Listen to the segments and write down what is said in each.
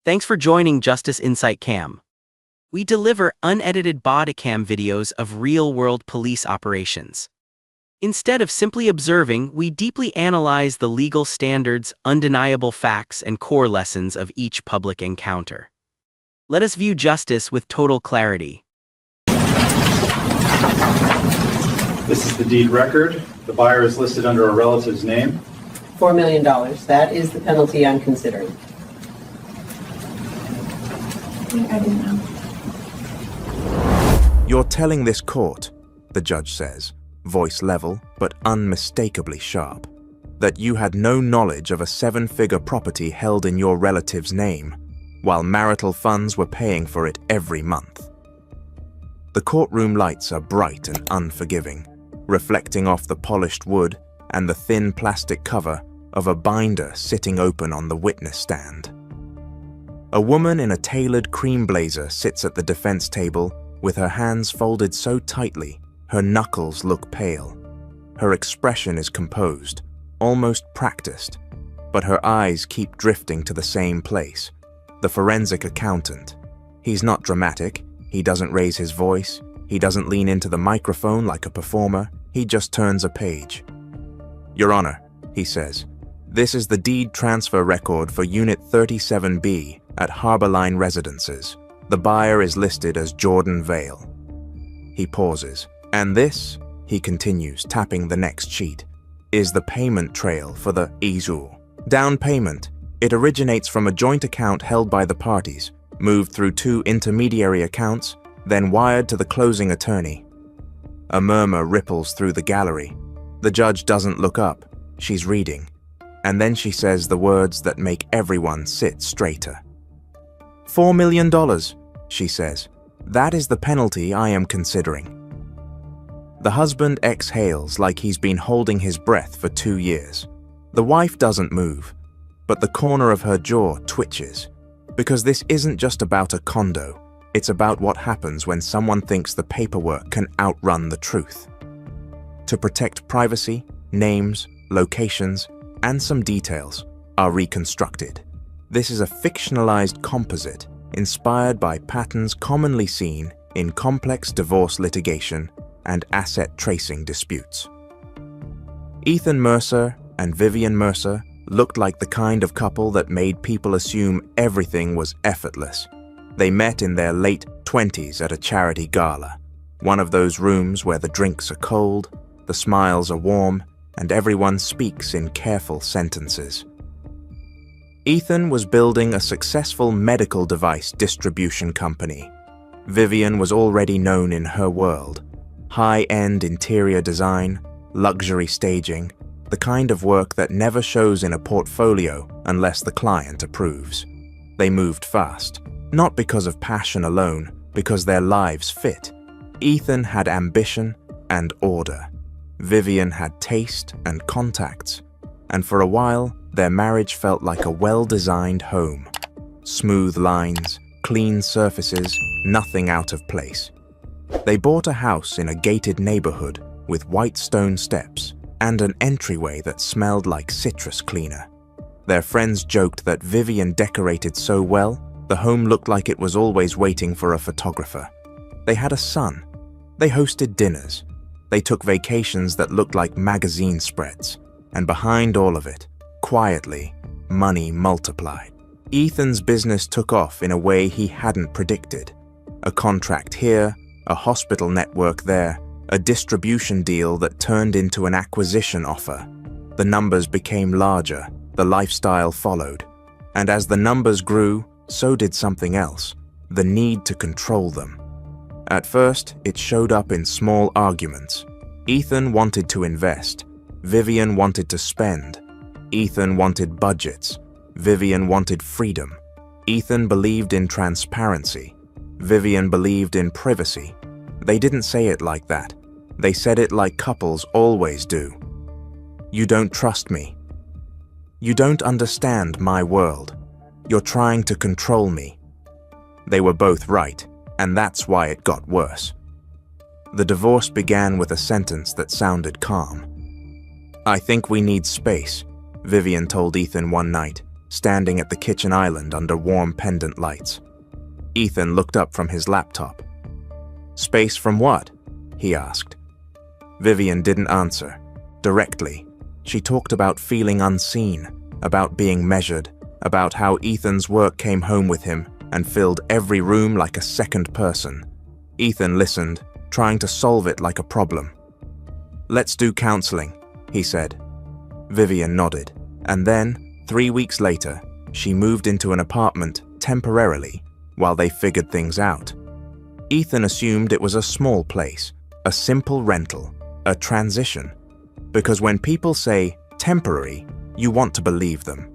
Thanks for joining Justice Insight Cam. We deliver unedited body cam videos of real-world police operations. Instead of simply observing, we deeply analyze the legal standards, undeniable facts, and core lessons of each public encounter. Let us view justice with total clarity. This is the deed record. The buyer is listed under a relative's name. $4 million. That is the penalty I'm considering. I didn't know. You're telling this court, the judge says, voice level but unmistakably sharp, that you had no knowledge of a seven-figure property held in your relative's name, while marital funds were paying for it every month. The courtroom lights are bright and unforgiving, reflecting off the polished wood and the thin plastic cover of a binder sitting open on the witness stand. A woman in a tailored cream blazer sits at the defense table with her hands folded so tightly her knuckles look pale. Her expression is composed, almost practiced, but her eyes keep drifting to the same place, the forensic accountant. He's not dramatic, he doesn't raise his voice, he doesn't lean into the microphone like a performer, he just turns a page. "Your Honor," he says, "this is the deed transfer record for Unit 37B at Harborline Residences. The buyer is listed as Jordan Vale." He pauses. "And this," he continues, tapping the next sheet, "is the payment trail for the Izu. Down payment. It originates from a joint account held by the parties, moved through two intermediary accounts, then wired to the closing attorney." A murmur ripples through the gallery. The judge doesn't look up. She's reading. And then she says the words that make everyone sit straighter. $4 million, she says. "That is the penalty I am considering." The husband exhales like he's been holding his breath for 2 years. The wife doesn't move, but the corner of her jaw twitches, because this isn't just about a condo, it's about what happens when someone thinks the paperwork can outrun the truth. To protect privacy, names, locations, and some details are reconstructed. This is a fictionalized composite inspired by patterns commonly seen in complex divorce litigation and asset tracing disputes. Ethan Mercer and Vivian Mercer looked like the kind of couple that made people assume everything was effortless. They met in their late 20s at a charity gala, one of those rooms where the drinks are cold, the smiles are warm, and everyone speaks in careful sentences. Ethan was building a successful medical device distribution company. Vivian was already known in her world. High-end interior design, luxury staging, the kind of work that never shows in a portfolio unless the client approves. They moved fast, not because of passion alone, because their lives fit. Ethan had ambition and order. Vivian had taste and contacts, and for a while, their marriage felt like a well-designed home. Smooth lines, clean surfaces, nothing out of place. They bought a house in a gated neighborhood with white stone steps and an entryway that smelled like citrus cleaner. Their friends joked that Vivian decorated so well, the home looked like it was always waiting for a photographer. They had a son. They hosted dinners. They took vacations that looked like magazine spreads. And behind all of it, quietly, money multiplied. Ethan's business took off in a way he hadn't predicted. A contract here, a hospital network there, a distribution deal that turned into an acquisition offer. The numbers became larger, the lifestyle followed. And as the numbers grew, so did something else, the need to control them. At first, it showed up in small arguments. Ethan wanted to invest. Vivian wanted to spend. Ethan wanted budgets. Vivian wanted freedom. Ethan believed in transparency. Vivian believed in privacy. They didn't say it like that. They said it like couples always do. "You don't trust me. You don't understand my world. You're trying to control me." They were both right, and that's why it got worse. The divorce began with a sentence that sounded calm. "I think we need space," Vivian told Ethan one night, standing at the kitchen island under warm pendant lights. Ethan looked up from his laptop. "Space from what?" he asked. Vivian didn't answer. Directly, she talked about feeling unseen, about being measured, about how Ethan's work came home with him and filled every room like a second person. Ethan listened, trying to solve it like a problem. "Let's do counseling," he said. Vivian nodded, and then, 3 weeks later, she moved into an apartment temporarily while they figured things out. Ethan assumed it was a small place, a simple rental, a transition, because when people say temporary, you want to believe them.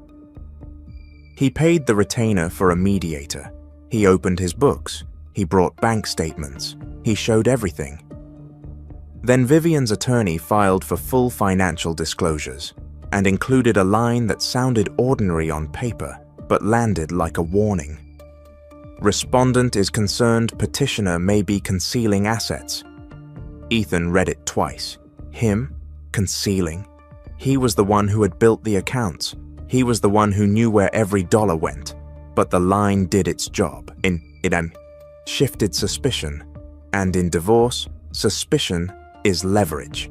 He paid the retainer for a mediator. He opened his books. He brought bank statements. He showed everything. Then Vivian's attorney filed for full financial disclosures and included a line that sounded ordinary on paper but landed like a warning. Respondent is concerned petitioner may be concealing assets. Ethan read it twice. Him? Concealing? He was the one who had built the accounts. He was the one who knew where every dollar went. But the line did its job. It shifted suspicion. And in divorce, suspicion is leverage.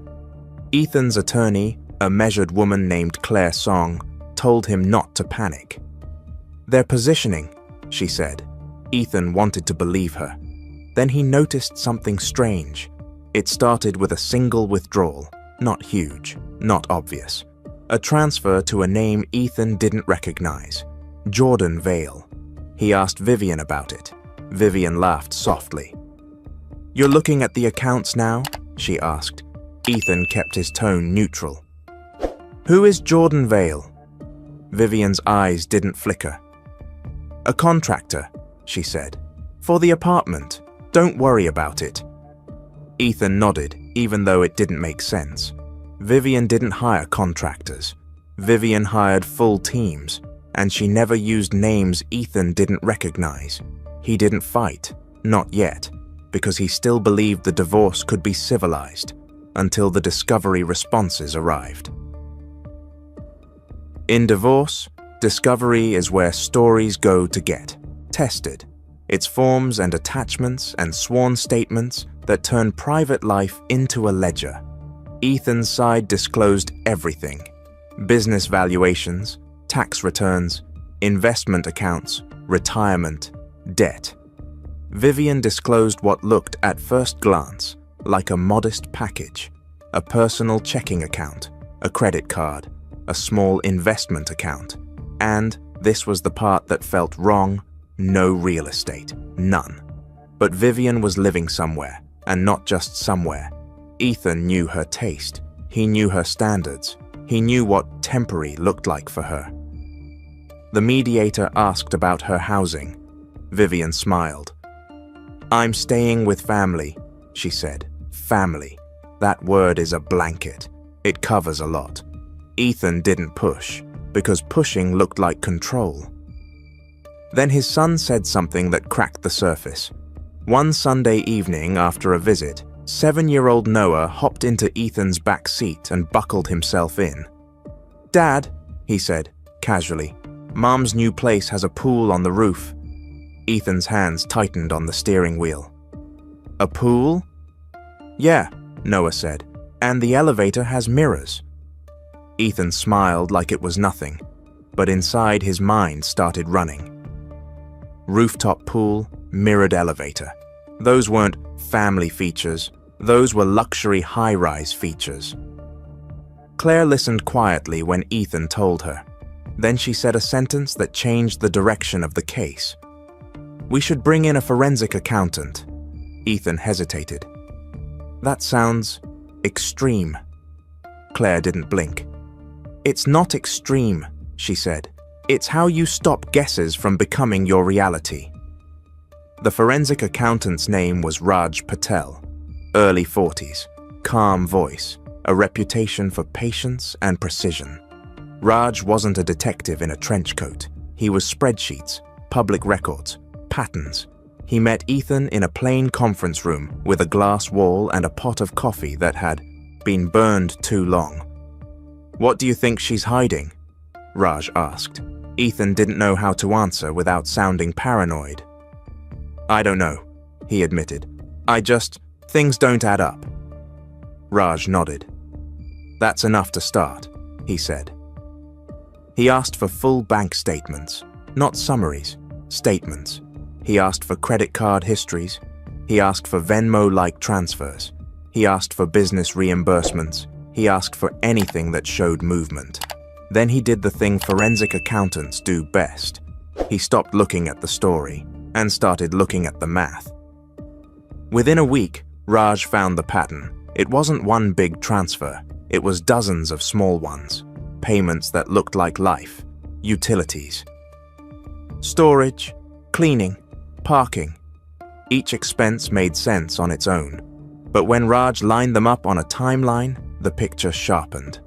Ethan's attorney, a measured woman named Claire Song, told him not to panic. "They're positioning," she said. Ethan wanted to believe her. Then he noticed something strange. It started with a single withdrawal, not huge, not obvious. A transfer to a name Ethan didn't recognize, Jordan Vale. He asked Vivian about it. Vivian laughed softly. "You're looking at the accounts now?" she asked. Ethan kept his tone neutral. "Who is Jordan Vale?" Vivian's eyes didn't flicker. "A contractor," she said. "For the apartment. Don't worry about it." Ethan nodded, even though it didn't make sense. Vivian didn't hire contractors. Vivian hired full teams, and she never used names Ethan didn't recognize. He didn't fight, not yet, because he still believed the divorce could be civilized, until the discovery responses arrived. In divorce, discovery is where stories go to get tested. It's forms and attachments and sworn statements that turn private life into a ledger. Ethan's side disclosed everything: business valuations, tax returns, investment accounts, retirement, debt. Vivian disclosed what looked at first glance like a modest package: a personal checking account, a credit card, a small investment account, and, this was the part that felt wrong, no real estate, none. But Vivian was living somewhere, and not just somewhere. Ethan knew her taste. He knew her standards. He knew what temporary looked like for her. The mediator asked about her housing. Vivian smiled. "I'm staying with family," she said. Family. That word is a blanket. It covers a lot. Ethan didn't push, because pushing looked like control. Then his son said something that cracked the surface. One Sunday evening after a visit, 7-year-old Noah hopped into Ethan's back seat and buckled himself in. "Dad," he said, casually, "Mom's new place has a pool on the roof." Ethan's hands tightened on the steering wheel. "A pool?" "Yeah," Noah said, "and the elevator has mirrors." Ethan smiled like it was nothing, but inside his mind started running. Rooftop pool, mirrored elevator. Those weren't family features. Those were luxury high-rise features. Claire listened quietly when Ethan told her. Then she said a sentence that changed the direction of the case. "We should bring in a forensic accountant." Ethan hesitated. "That sounds extreme." Claire didn't blink. "It's not extreme," she said. "It's how you stop guesses from becoming your reality." The forensic accountant's name was Raj Patel. Early 40s, calm voice, a reputation for patience and precision. Raj wasn't a detective in a trench coat. He was spreadsheets, public records, patterns. He met Ethan in a plain conference room with a glass wall and a pot of coffee that had been burned too long. "What do you think she's hiding?" Raj asked. Ethan didn't know how to answer without sounding paranoid. "I don't know," he admitted. Things don't add up." Raj nodded. "That's enough to start," he said. He asked for full bank statements, not summaries, statements. He asked for credit card histories. He asked for Venmo-like transfers. He asked for business reimbursements. He asked for anything that showed movement. Then he did the thing forensic accountants do best. He stopped looking at the story and started looking at the math. Within a week, Raj found the pattern. It wasn't one big transfer. It was dozens of small ones. Payments that looked like life. Utilities. Storage, cleaning, parking. Each expense made sense on its own. But when Raj lined them up on a timeline, the picture sharpened.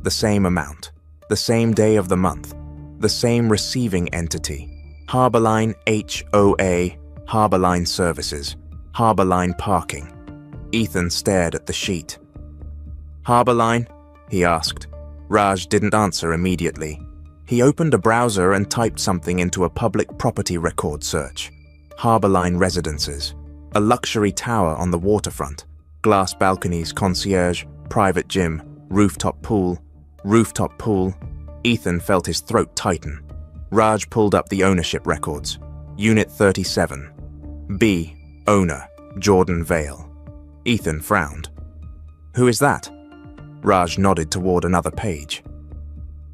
The same amount. The same day of the month. The same receiving entity. Harborline HOA, Harborline Services, Harborline Parking. Ethan stared at the sheet. "Harborline?" he asked. Raj didn't answer immediately. He opened a browser and typed something into a public property record search. Harborline Residences. A luxury tower on the waterfront. Glass balconies, concierge, private gym, rooftop pool. Rooftop pool. Ethan felt his throat tighten. Raj pulled up the ownership records. Unit 37. B. Owner. Jordan Vale. Ethan frowned. "Who is that?" Raj nodded toward another page.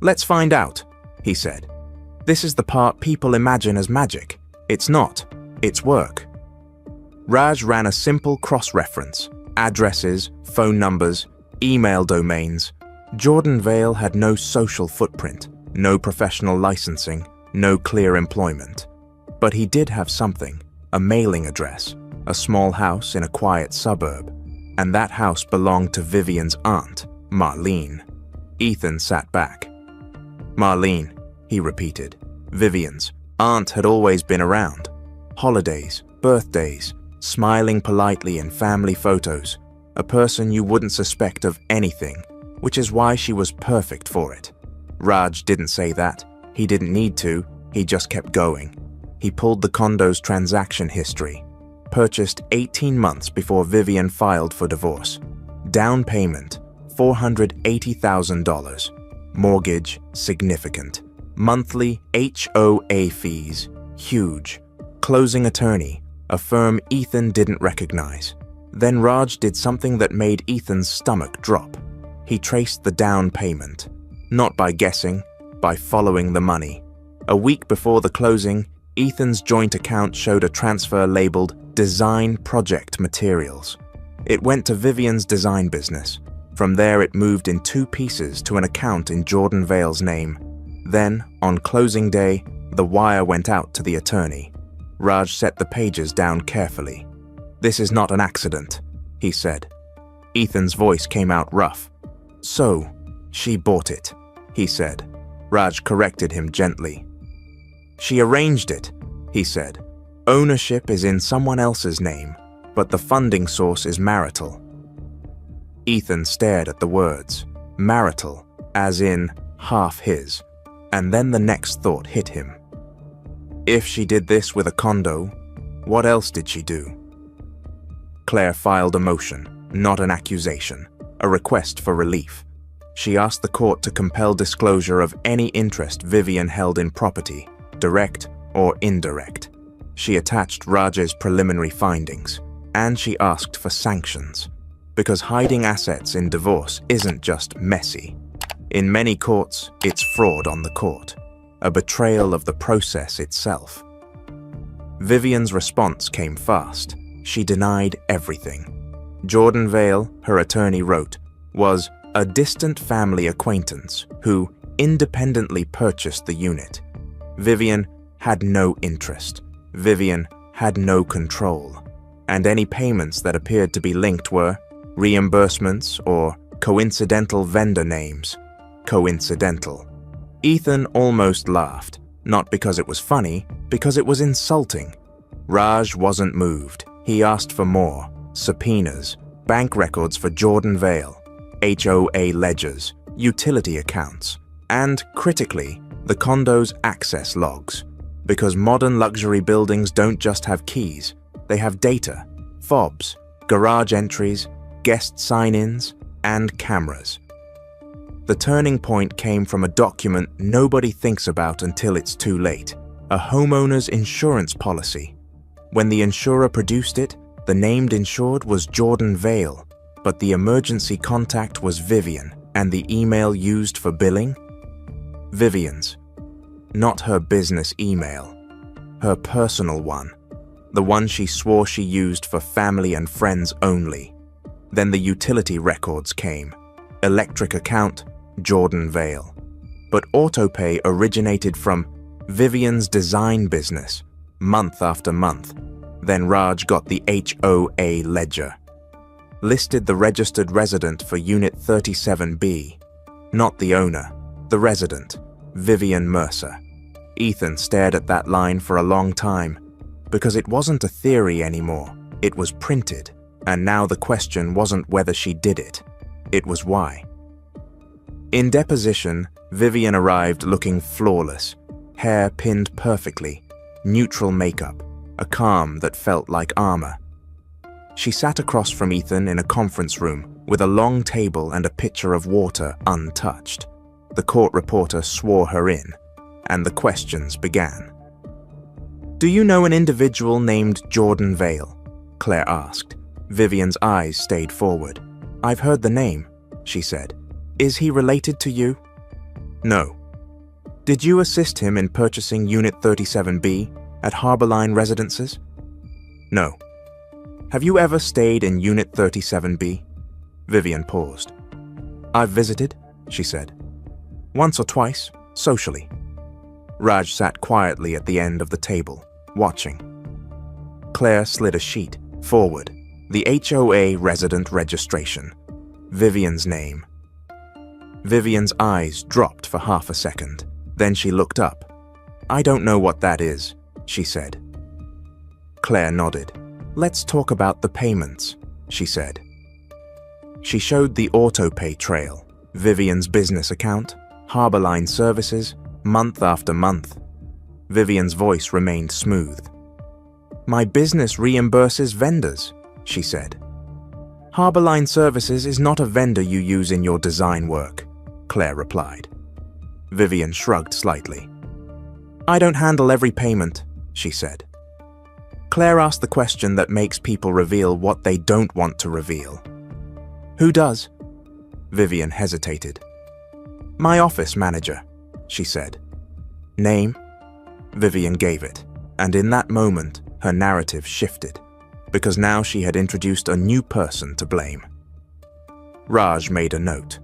"Let's find out," he said. "This is the part people imagine as magic. It's not. It's work." Raj ran a simple cross-reference. Addresses, phone numbers, email domains. Jordan Vale had no social footprint, no professional licensing, no clear employment. But he did have something, a mailing address, a small house in a quiet suburb, and that house belonged to Vivian's aunt, Marlene. Ethan sat back. "Marlene," he repeated. Vivian's aunt had always been around. Holidays, birthdays, smiling politely in family photos, a person you wouldn't suspect of anything, which is why she was perfect for it. Raj didn't say that. He didn't need to. He just kept going. He pulled the condo's transaction history. Purchased 18 months before Vivian filed for divorce. Down payment, $480,000. Mortgage, significant. Monthly HOA fees, huge. Closing attorney, a firm Ethan didn't recognize. Then Raj did something that made Ethan's stomach drop. He traced the down payment. Not by guessing, by following the money. A week before the closing, Ethan's joint account showed a transfer labeled Design Project Materials. It went to Vivian's design business. From there it moved in 2 pieces to an account in Jordan Vale's name. Then, on closing day, the wire went out to the attorney. Raj set the pages down carefully. "This is not an accident," he said. Ethan's voice came out rough. "So, she bought it," he said. Raj corrected him gently. "She arranged it," he said. "Ownership is in someone else's name, but the funding source is marital." Ethan stared at the words, marital, as in half his, and then the next thought hit him. If she did this with a condo, what else did she do? Claire filed a motion, not an accusation, a request for relief. She asked the court to compel disclosure of any interest Vivian held in property, direct or indirect. She attached Raj's preliminary findings, and she asked for sanctions, because hiding assets in divorce isn't just messy. In many courts, it's fraud on the court, a betrayal of the process itself. Vivian's response came fast. She denied everything. Jordan Vale, her attorney wrote, was a distant family acquaintance who independently purchased the unit. Vivian had no interest. Vivian had no control. And any payments that appeared to be linked were reimbursements or coincidental vendor names. Coincidental. Ethan almost laughed, not because it was funny, because it was insulting. Raj wasn't moved. He asked for more. Subpoenas, bank records for Jordan Vale, HOA ledgers, utility accounts, and, critically, the condo's access logs, because modern luxury buildings don't just have keys, they have data, fobs, garage entries, guest sign-ins, and cameras. The turning point came from a document nobody thinks about until it's too late, a homeowner's insurance policy. When the insurer produced it, the named insured was Jordan Vale, but the emergency contact was Vivian, and the email used for billing? Vivian's. Not her business email. Her personal one. The one she swore she used for family and friends only. Then the utility records came. Electric account, Jordan Vale. But autopay originated from Vivian's design business, month after month. Then Raj got the HOA ledger. Listed the registered resident for Unit 37B. Not the owner, the resident, Vivian Mercer. Ethan stared at that line for a long time, because it wasn't a theory anymore, it was printed, and now the question wasn't whether she did it, it was why. In deposition, Vivian arrived looking flawless, hair pinned perfectly, neutral makeup, a calm that felt like armor. She sat across from Ethan in a conference room with a long table and a pitcher of water untouched. The court reporter swore her in, and the questions began. "Do you know an individual named Jordan Vale?" Claire asked. Vivian's eyes stayed forward. "I've heard the name," she said. "Is he related to you?" "No." "Did you assist him in purchasing Unit 37B at Harborline Residences?" "No." "Have you ever stayed in Unit 37B?" Vivian paused. "I've visited," she said. "Once or twice, socially." Raj sat quietly at the end of the table, watching. Claire slid a sheet forward, the HOA resident registration, Vivian's name. Vivian's eyes dropped for half a second. Then she looked up. "I don't know what that is," she said. Claire nodded. "Let's talk about the payments," she said. She showed the autopay trail, Vivian's business account, Harborline services, month after month. Vivian's voice remained smooth. "My business reimburses vendors," she said. "Harborline Services is not a vendor you use in your design work," Claire replied. Vivian shrugged slightly. "I don't handle every payment," she said. Claire asked the question that makes people reveal what they don't want to reveal. "Who does?" Vivian hesitated. "My office manager," she said. "Name?" Vivian gave it, and in that moment, her narrative shifted, because now she had introduced a new person to blame. Raj made a note.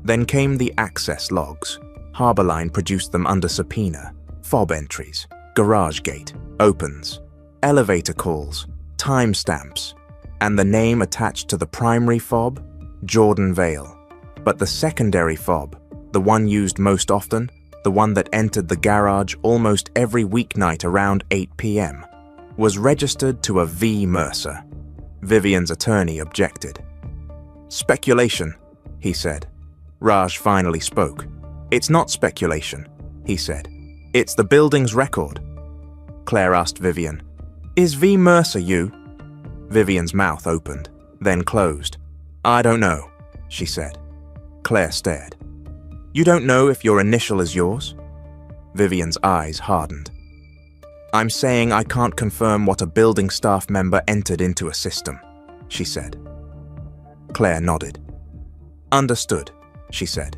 Then came the access logs. Harborline produced them under subpoena, fob entries, garage gate, opens, elevator calls, timestamps, and the name attached to the primary fob, Jordan Vale. But the secondary fob, the one used most often, the one that entered the garage almost every weeknight around 8 p.m., was registered to a V. Mercer. Vivian's attorney objected. "Speculation," he said. Raj finally spoke. "It's not speculation," he said. "It's the building's record." Claire asked Vivian, "Is V. Mercer you?" Vivian's mouth opened, then closed. "I don't know," she said. Claire stared. "You don't know if your initial is yours?" Vivian's eyes hardened. "I'm saying I can't confirm what a building staff member entered into a system," she said. Claire nodded. "Understood," she said.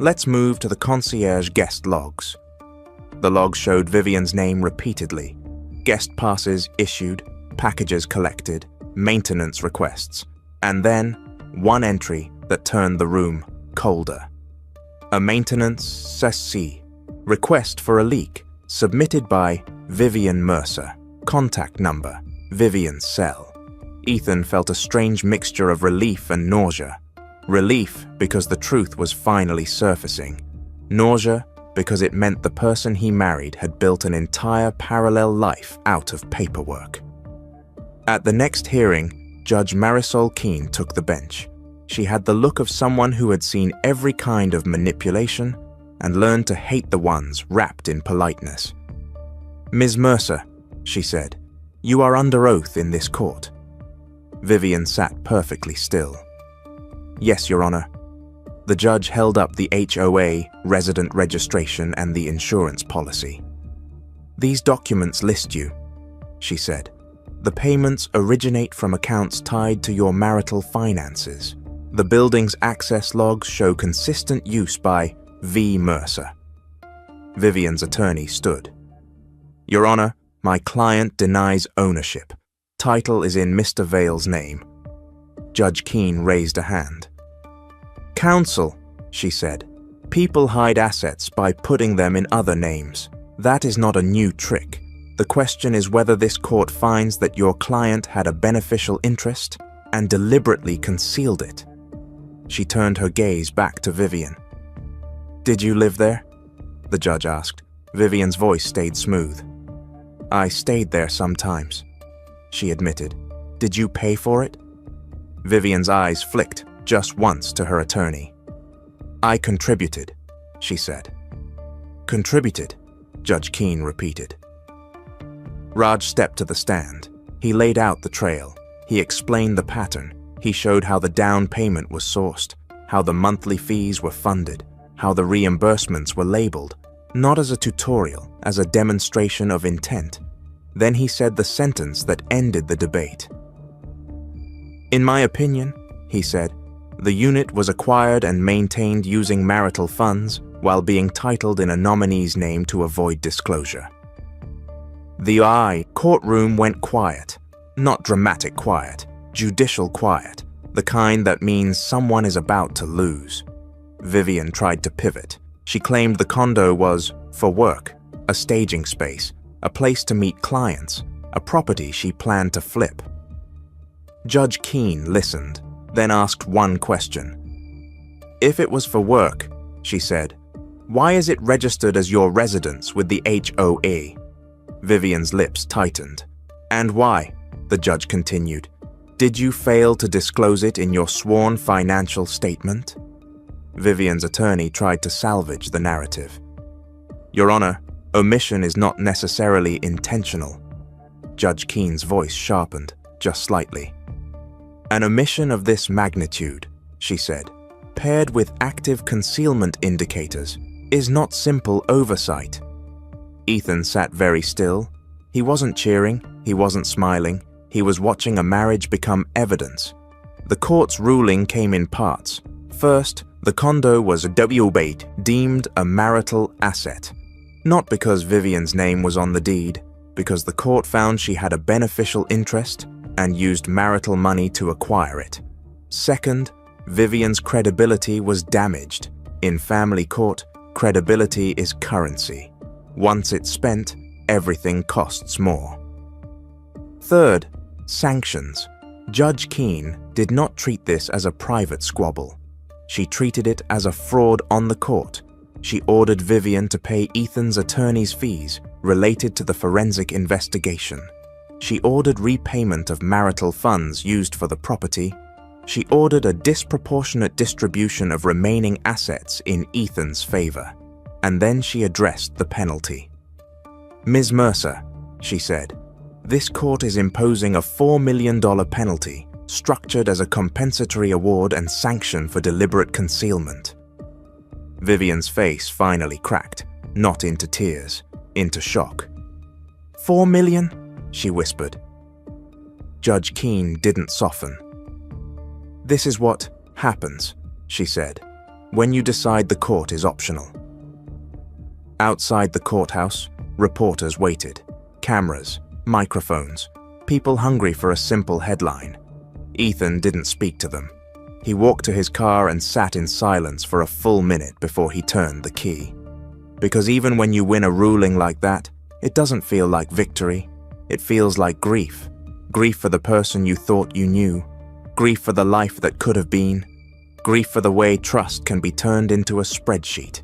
"Let's move to the concierge guest logs." The logs showed Vivian's name repeatedly. Guest passes issued, packages collected, maintenance requests, and then one entry that turned the room colder. A maintenance CC, request for a leak, submitted by Vivian Mercer, contact number, Vivian's cell. Ethan felt a strange mixture of relief and nausea. Relief because the truth was finally surfacing. Nausea because it meant the person he married had built an entire parallel life out of paperwork. At the next hearing, Judge Marisol Keene took the bench. She had the look of someone who had seen every kind of manipulation, and learned to hate the ones wrapped in politeness. "Ms. Mercer," she said, "you are under oath in this court." Vivian sat perfectly still. "Yes, Your Honor." The judge held up the HOA, resident registration, and the insurance policy. "These documents list you," she said. "The payments originate from accounts tied to your marital finances. The building's access logs show consistent use by V. Mercer." Vivian's attorney stood. "Your Honor, my client denies ownership. Title is in Mr. Vale's name." Judge Keene raised a hand. "Counsel," she said, "people hide assets by putting them in other names. That is not a new trick. The question is whether this court finds that your client had a beneficial interest and deliberately concealed it." She turned her gaze back to Vivian. "Did you live there?" the judge asked. Vivian's voice stayed smooth. "I stayed there sometimes," she admitted. "Did you pay for it?" Vivian's eyes flicked just once to her attorney. "I contributed," she said. "Contributed," Judge Keene repeated. Raj stepped to the stand. He laid out the trail. He explained the pattern. He showed how the down payment was sourced, how the monthly fees were funded, how the reimbursements were labeled, not as a tutorial, as a demonstration of intent. Then he said the sentence that ended the debate. "In my opinion," he said, "the unit was acquired and maintained using marital funds while being titled in a nominee's name to avoid disclosure." The courtroom went quiet. Not dramatic quiet, judicial quiet, the kind that means someone is about to lose. Vivian tried to pivot. She claimed the condo was for work, a staging space, a place to meet clients, a property she planned to flip. Judge Keene listened, then asked one question. "If it was for work," she said, "why is it registered as your residence with the HOA?" Vivian's lips tightened. "And why?" the judge continued. "Did you fail to disclose it in your sworn financial statement?" Vivian's attorney tried to salvage the narrative. "Your Honor, omission is not necessarily intentional." Judge Keene's voice sharpened, just slightly. "An omission of this magnitude," she said, "paired with active concealment indicators, is not simple oversight." Ethan sat very still. He wasn't cheering, he wasn't smiling, he was watching a marriage become evidence. The court's ruling came in parts. First, the condo was deemed a marital asset. Not because Vivian's name was on the deed, because the court found she had a beneficial interest and used marital money to acquire it. Second, Vivian's credibility was damaged. In family court, credibility is currency. Once it's spent, everything costs more. Third, sanctions. Judge Keene did not treat this as a private squabble. She treated it as a fraud on the court. She ordered Vivian to pay Ethan's attorney's fees related to the forensic investigation. She ordered repayment of marital funds used for the property. She ordered a disproportionate distribution of remaining assets in Ethan's favor. And then she addressed the penalty. "Ms. Mercer," she said, "this court is imposing a $4 million penalty structured as a compensatory award and sanction for deliberate concealment." Vivian's face finally cracked, not into tears, into shock. "$4 million?" she whispered. Judge Keene didn't soften. "This is what happens," she said, "when you decide the court is optional." Outside the courthouse, reporters waited. Cameras, microphones, people hungry for a simple headline. Ethan didn't speak to them. He walked to his car and sat in silence for a full minute before he turned the key. Because even when you win a ruling like that, it doesn't feel like victory. It feels like grief. Grief for the person you thought you knew. Grief for the life that could have been. Grief for the way trust can be turned into a spreadsheet.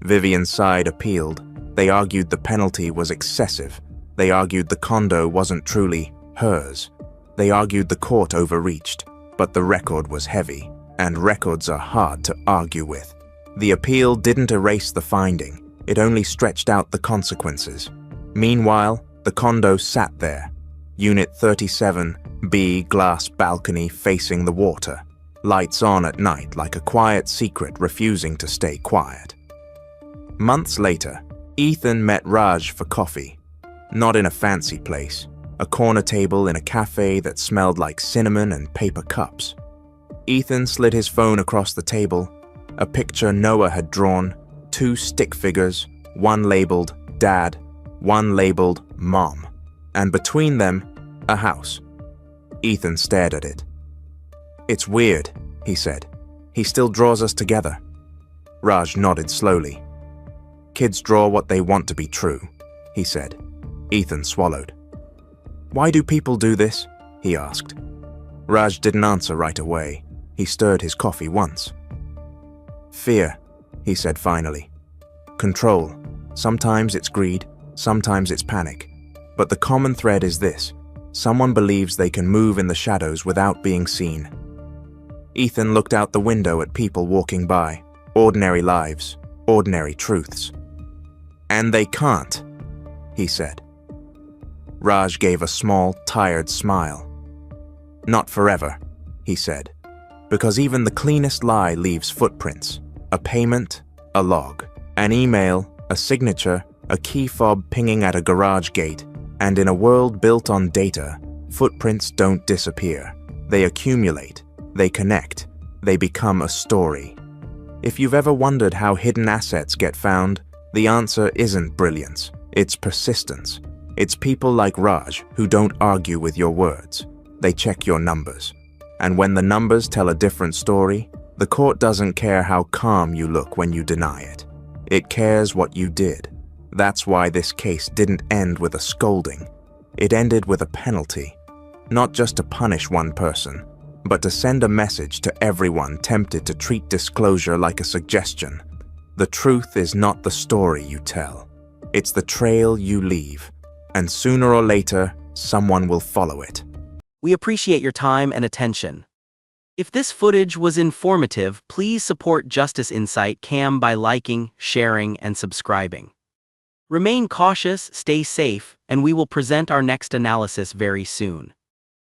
Vivian's side appealed. They argued the penalty was excessive. They argued the condo wasn't truly hers. They argued the court overreached, but the record was heavy, and records are hard to argue with. The appeal didn't erase the finding, it only stretched out the consequences. Meanwhile, the condo sat there, Unit 37B glass balcony facing the water, lights on at night like a quiet secret refusing to stay quiet. Months later, Ethan met Raj for coffee, not in a fancy place, a corner table in a cafe that smelled like cinnamon and paper cups. Ethan slid his phone across the table, a picture Noah had drawn, 2 stick figures, one labeled Dad, one labeled Mom, and between them, a house. Ethan stared at it. "It's weird," he said. "He still draws us together." Raj nodded slowly. "Kids draw what they want to be true," he said. Ethan swallowed. "Why do people do this?" he asked. Raj didn't answer right away. He stirred his coffee once. "Fear," he said finally. "Control. Sometimes it's greed, sometimes it's panic. But the common thread is this: someone believes they can move in the shadows without being seen." Ethan looked out the window at people walking by, ordinary lives, ordinary truths. "And they can't," he said. Raj gave a small, tired smile. "Not forever," he said, "because even the cleanest lie leaves footprints. A payment, a log, an email, a signature, a key fob pinging at a garage gate, and in a world built on data, footprints don't disappear. They accumulate, they connect, they become a story. If you've ever wondered how hidden assets get found, the answer isn't brilliance, it's persistence. It's people like Raj who don't argue with your words. They check your numbers. And when the numbers tell a different story, the court doesn't care how calm you look when you deny it. It cares what you did. That's why this case didn't end with a scolding. It ended with a penalty. Not just to punish one person, but to send a message to everyone tempted to treat disclosure like a suggestion. The truth is not the story you tell. It's the trail you leave. And sooner or later, someone will follow it. We appreciate your time and attention. If this footage was informative, please support Justice Insight Cam by liking, sharing, and subscribing. Remain cautious, stay safe, and we will present our next analysis very soon.